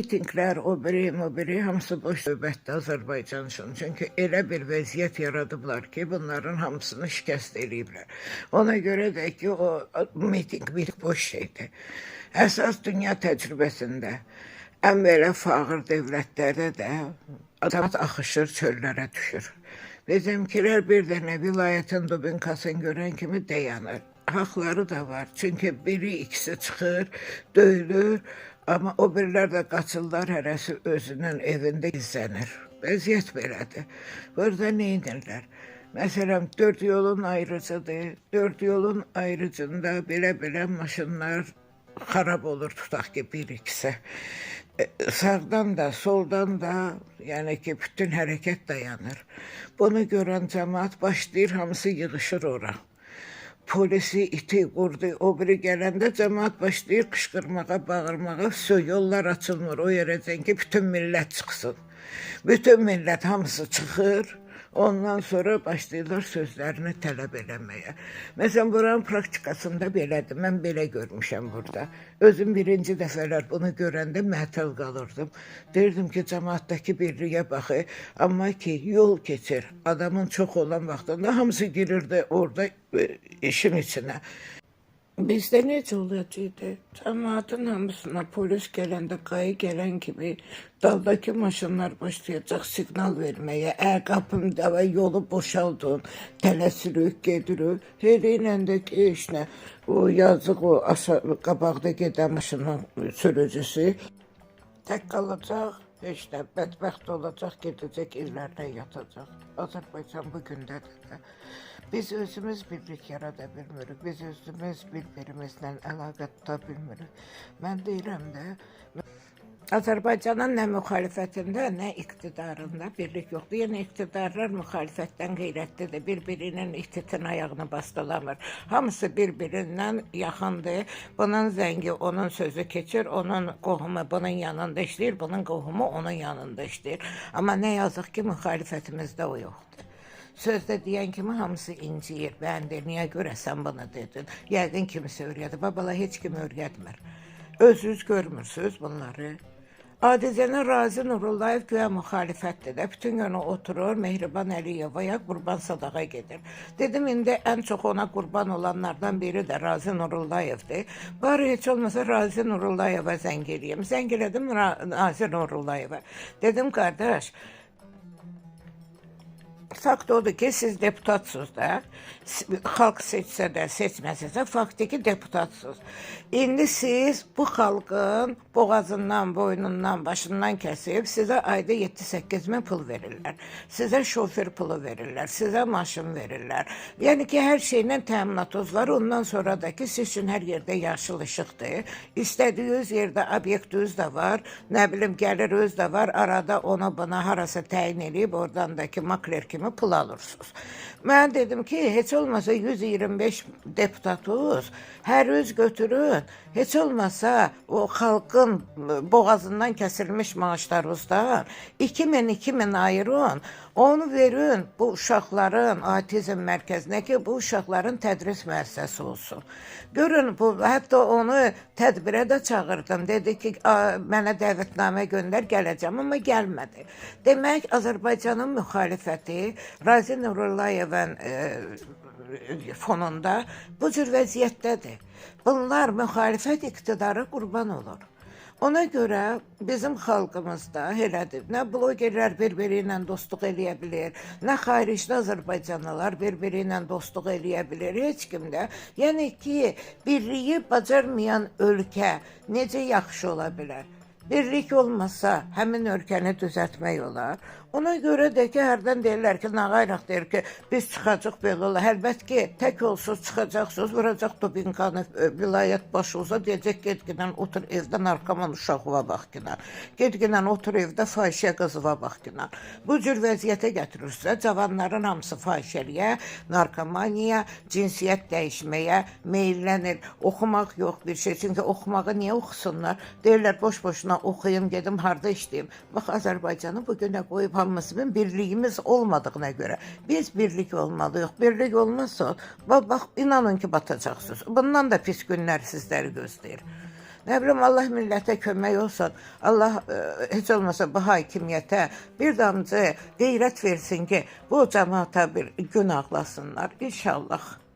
mitinglər, o biri hamısı boş söhbətdir Azərbaycan üçün. Çünki elə bir vəziyyət yaradıblar ki, bunların hamısını şikəst eləyiblər. Ona görə də ki, o miting boş şeydir. Əsas dünya təcrübəsində ən belə fağır dövlətlərdə də cəmaət axışır, çöllərə düşür. Bizimkilər bir dənə vilayətin dubinkasını görən kimi dayanır. Haqları da var. Çünki biri ikisi çıxır, döyülür. Amma o birilər də qaçırlar, hərəsi özünün evində gizlənir. Vəziyyət belədir. Burada nə edirlər? Məsələn, 4 yolun ayrıcıdır. 4 yolun ayrıcında belə maşınlar xarab olur, tutaq ki, bir ikisi. Sağdan da, soldan da, yəni ki, bütün hərəkət dayanır. Bunu görən cəmaət başlayır, hamısı yığışır ora. Polisi, iti, qurdu, o biri gələndə cəmaət başlayır qışqırmağa, bağırmağa, yollar açılmır o yerəcən ki, bütün millət çıxsın. Bütün millət hamısı çıxır, ondan sonra başlayırlar sözlərini tələb eləməyə. Məsələn, buranın praktikasında belədir, mən belə görmüşəm burada. Özüm birinci dəfələr bunu görəndə məhtəl qalırdım. Deyirdim ki, cəmaatdakı birliyə baxı, amma ki, yol keçir. Adamın çox olan vaxtında hamısı girirdi orada işin içinə. Bizdə necə olacaqdı? Cəmaatın hamısına polis gələndə, qayı gələn kimi daldakı maşınlar başlayacaq siqnal verməyə, qapımda və yolu boşaldın, tələsirik, gedirik. Elə də ki, işlə, o yazıq, o qabaqda gedən maşının sürücüsü tək qalacaq, işte bədbəxt olacaq, gedəcək illərlə yatacaq. Azərbaycan bu gündədir də. Biz özümüz birlik yarada bilmirik, biz özümüz bir-birimizlə əlaqə tuta bilmirik. Mən deyirəm də, Azərbaycanın nə müxalifətində, nə iqtidarında birlik yoxdur. Yəni iqtidarlar müxalifətdən qeyrətlidir, bir-birinin ititin ayağını bastılamır. Hamısı bir-birindən yaxındır. Bunun zəngi, onun sözü keçir, onun qohumu bunun yanında işləyir, bunun qohumu onun yanında işləyir. Amma nə yazıq ki, müxalifətimizdə o yoxdur. Sözdə deyən kimi hamısı inciyir. Bəndir, niyə görə sən bunu dedin? Yəqin kimisi öyrədir. Babala heç kim öyrətmir. Özünüz görmürsünüz bunları. Adicənin Razi Nurullayev güya müxalifətdir də. Bütün günü oturur, Mehriban Əliyevaya qurban sadaqa gedir. Dedim, indi ən çox ona qurban olanlardan biri də Razi Nurullayevdir. Bari heç olmasa Razi Nurullayeva zəng eləyim. Zəng elədim Razi Nurullayeva. Dedim, qardaş, fakt odur ki, siz deputatsınız da, xalq seçsə də, seçməsə, faktiki deputatsınız. İndi siz bu xalqın boğazından, boynundan, başından kəsib, sizə ayda 7-8 min pul verirlər. Sizə şofer pulu verirlər, sizə maşın verirlər. Yəni ki, hər şeylə təminatınız var, ondan sonra da ki, siz üçün hər yerdə yaşıl işıqdır. İstədiyiniz yerdə obyektiniz də var, nə bilim, gəliriniz də var, arada onu buna harasa təyin edib, oradan da ki, makler kimi pul alırsınız. Mən dedim ki, heç olmasa 125 deputatınız, hər öz götürün, heç olmasa o xalqın boğazından kəsilmiş maaşlarınızdan 2000 ayırın, onu verin bu uşaqların autizm mərkəzinə ki, bu uşaqların tədris müəssisəsi olsun. Görün, hətta onu tədbirə də çağırdım. Dedi ki, mənə dəvətnamə göndər, gələcəm, amma gəlmədi. Demək, Azərbaycanın müxalifəti Razi Nurullayevin fonunda bu cür vəziyyətdədir. Bunlar müxalifət iqtidarı qurban olur. Ona görə bizim xalqımızda elədir, nə blogerlər bir-biri ilə dostluq eləyə bilir, nə xaricdə Azərbaycanlılar bir-biri ilə dostluq eləyə bilir, heç kimdə. Yəni ki, birliyi bacarmayan ölkə necə yaxşı ola bilər? Birlik olmasa həmin ölkəni düzəltmək olar. Ona görə də ki, hərdən deyirlər ki, Nağayraq deyir ki, biz çıxacaq belə olar. Əlbət ki, tək olsuz çıxacaqsınız, vuracaq dubinkanı vilayət başınıza, deyəcək, gedginən otur evdə narkoman uşağıva bax günən. Gedginən otur evdə fahişə qızıva bax günən. Bu cür vəziyyətə gətirirsə, cavanların hamısı fahişəliyə, narkomaniya, cinsiyyət dəyişməyə meyillənir. Oxumaq yox bir şey, çünki oxumağı niyə oxusunlar? Deyirlər, boş-boşuna oxuyum, gedim, harda işləyim. Bax, Azərbaycanı bugünə qoyub hamısının birliyimiz olmadığına görə biz birlik olmalıyıq. Birlik olmazsa, bax, inanın ki, batacaqsınız. Bundan da pis günlər sizləri gözləyir. Nə bilim, Allah millətə kömək olsun. Allah heç olmasa bu hakimiyyətə bir damcı qeyrət versin ki, bu cəmaata bir gün ağlasınlar inşallah.